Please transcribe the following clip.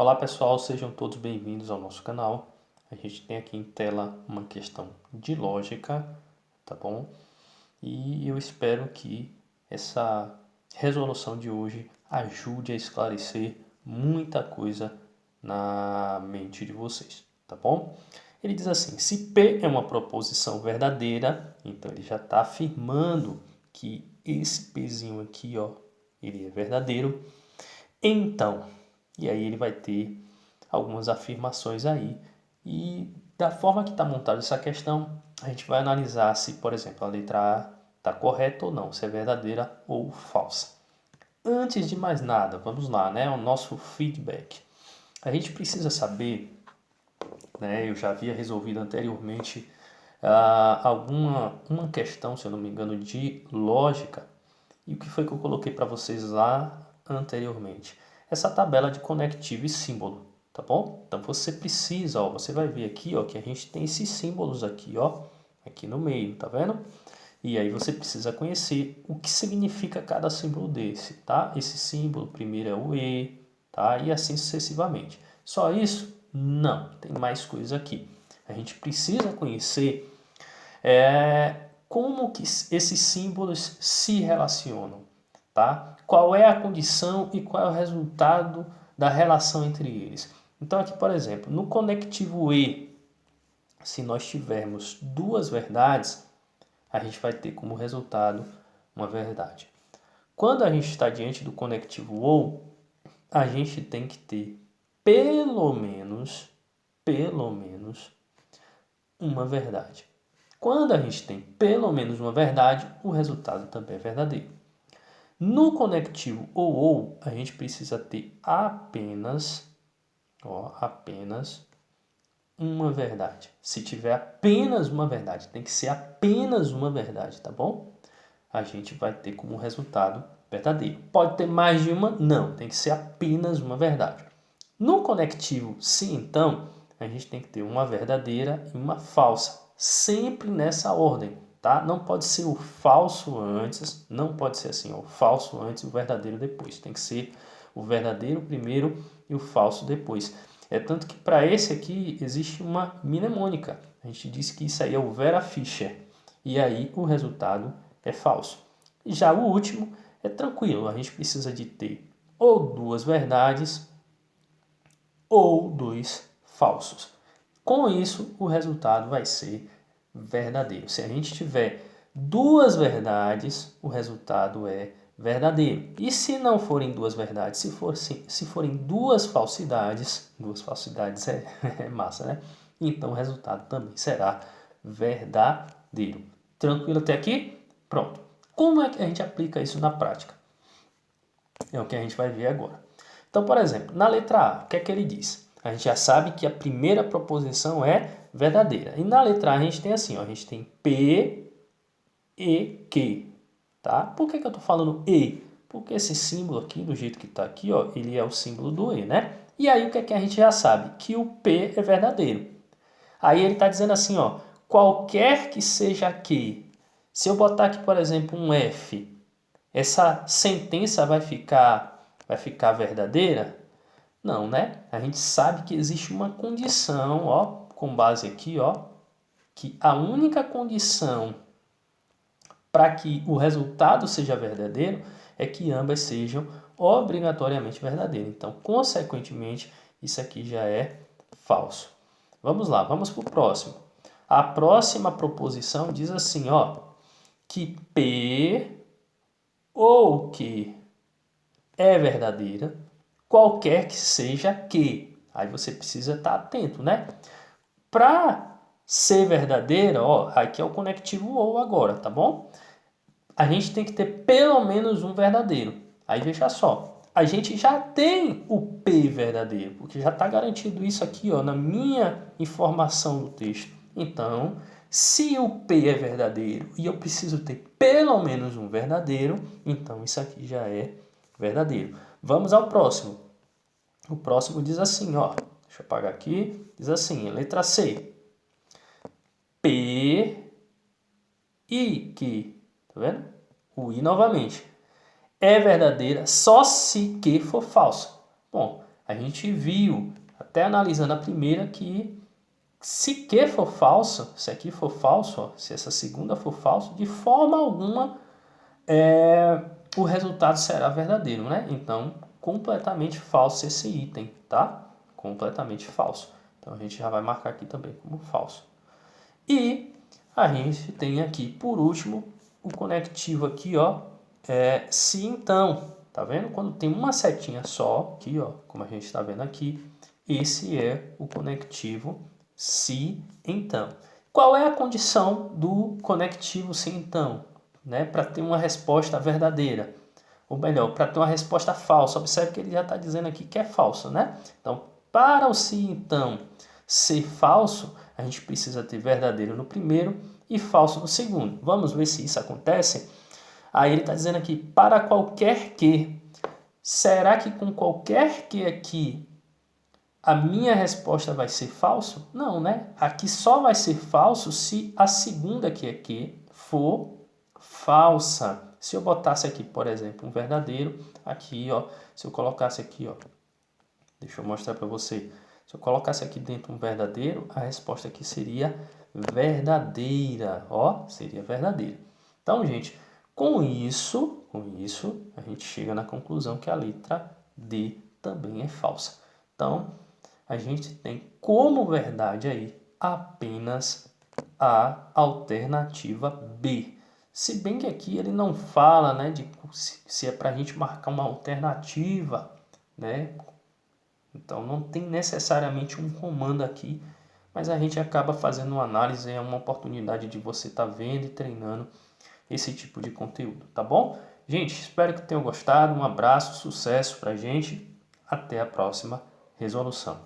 Olá pessoal, sejam todos bem-vindos ao nosso canal. A gente tem aqui em tela uma questão de lógica, tá bom? E eu espero que essa resolução de hoje ajude a esclarecer muita coisa na mente de vocês, tá bom? Ele diz assim, se P é uma proposição verdadeira, então ele já está afirmando que esse Pzinho aqui, ó, ele é verdadeiro. Então, e aí ele vai ter algumas afirmações aí. E da forma que está montada essa questão, a gente vai analisar se, por exemplo, a letra A está correta ou não, se é verdadeira ou falsa. Antes de mais nada, vamos lá, né? O nosso feedback. A gente precisa saber, né? Eu já havia resolvido anteriormente uma questão, se eu não me engano, de lógica. E o que foi que eu coloquei para vocês lá anteriormente? Essa tabela de conectivo e símbolo, tá bom? Então você precisa, ó, você vai ver aqui, ó, que a gente tem esses símbolos aqui, ó, aqui no meio, tá vendo? E aí você precisa conhecer o que significa cada símbolo desse, tá? Esse símbolo primeiro é o E, tá? E assim sucessivamente. Só isso? Não, tem mais coisa aqui. A gente precisa conhecer como que esses símbolos se relacionam, tá? Qual é a condição e qual é o resultado da relação entre eles. Então aqui, por exemplo, no conectivo E, se nós tivermos duas verdades, a gente vai ter como resultado uma verdade. Quando a gente está diante do conectivo OU, a gente tem que ter pelo menos uma verdade. Quando a gente tem pelo menos uma verdade, o resultado também é verdadeiro. No conectivo ou, a gente precisa ter apenas uma verdade. Se tiver apenas uma verdade, tem que ser apenas uma verdade, tá bom? A gente vai ter como resultado verdadeiro. Pode ter mais de uma? Não, tem que ser apenas uma verdade. No conectivo sim, então, a gente tem que ter uma verdadeira e uma falsa, sempre nessa ordem, tá? Não pode ser o falso antes, não pode ser assim, ó, o falso antes e o verdadeiro depois. Tem que ser o verdadeiro primeiro e o falso depois. É tanto que para esse aqui existe uma mnemônica. A gente diz que isso aí é o Vera Fischer. E aí o resultado é falso. Já o último é tranquilo, a gente precisa de ter ou duas verdades ou dois falsos. Com isso, o resultado vai ser verdadeiro. Se a gente tiver duas verdades, o resultado é verdadeiro. E se não forem duas verdades, se forem duas falsidades é massa, né? Então o resultado também será verdadeiro. Tranquilo até aqui? Pronto. Como é que a gente aplica isso na prática? É o que a gente vai ver agora. Então, por exemplo, na letra A, o que é que ele diz? A gente já sabe que a primeira proposição é verdadeira. E na letra A a gente tem assim, ó, a gente tem P e Q, tá? Por que eu estou falando E? Porque esse símbolo aqui, do jeito que está aqui, ó, ele é o símbolo do E, né? E aí o que é que a gente já sabe? Que o P é verdadeiro. Aí ele está dizendo assim, ó, qualquer que seja Q. Se eu botar aqui, por exemplo, um F, essa sentença vai ficar verdadeira? Não, né? A gente sabe que existe uma condição, ó, com base aqui, ó, que a única condição para que o resultado seja verdadeiro é que ambas sejam obrigatoriamente verdadeiras. Então, consequentemente, isso aqui já é falso. Vamos lá, vamos para o próximo. A próxima proposição diz assim, ó, que P ou Q é verdadeira, qualquer que seja Q. Aí você precisa estar atento, né? Para ser verdadeira, ó, aqui é o conectivo ou agora, tá bom? A gente tem que ter pelo menos um verdadeiro. Aí veja só, a gente já tem o P verdadeiro, porque já está garantido isso aqui, ó, na minha informação do texto. Então, se o P é verdadeiro e eu preciso ter pelo menos um verdadeiro, então isso aqui já é verdadeiro. Vamos ao próximo. O próximo diz assim, ó, deixa eu apagar aqui, diz assim, letra C. P e Q, tá vendo? O I novamente. É verdadeira só se Q for falso. Bom, a gente viu, até analisando a primeira, que se Q for falso, se aqui for falso, ó, se essa segunda for falso, de forma alguma o resultado será verdadeiro, né? Então, completamente falso esse item, tá? Completamente falso. Então, a gente já vai marcar aqui também como falso. E a gente tem aqui, por último, o conectivo aqui, ó, se então. Tá vendo? Quando tem uma setinha só, aqui, ó, como a gente está vendo aqui, esse é o conectivo se então. Qual é a condição do conectivo se então? Né? Para ter uma resposta verdadeira. Ou melhor, para ter uma resposta falsa. Observe que ele já está dizendo aqui que é falso, né? Então, para o se então ser falso, a gente precisa ter verdadeiro no primeiro e falso no segundo. Vamos ver se isso acontece? Aí ele está dizendo aqui, para qualquer que. Será que com qualquer que aqui a minha resposta vai ser falso? Não, né? Aqui só vai ser falso se a segunda que for falsa. Se eu botasse aqui, por exemplo, um verdadeiro, aqui, ó, se eu colocasse aqui, ó, deixa eu mostrar para você. Se eu colocasse aqui dentro um verdadeiro, a resposta aqui seria verdadeira, ó, seria verdadeira. Então, gente, com isso, a gente chega na conclusão que a letra D também é falsa. Então, a gente tem como verdade aí apenas a alternativa B. Se bem que aqui ele não fala, né, de se é para a gente marcar uma alternativa, né? Então não tem necessariamente um comando aqui, mas a gente acaba fazendo uma análise, é uma oportunidade de você estar vendo e treinando esse tipo de conteúdo, tá bom? Gente, espero que tenham gostado, um abraço, sucesso pra gente, até a próxima resolução.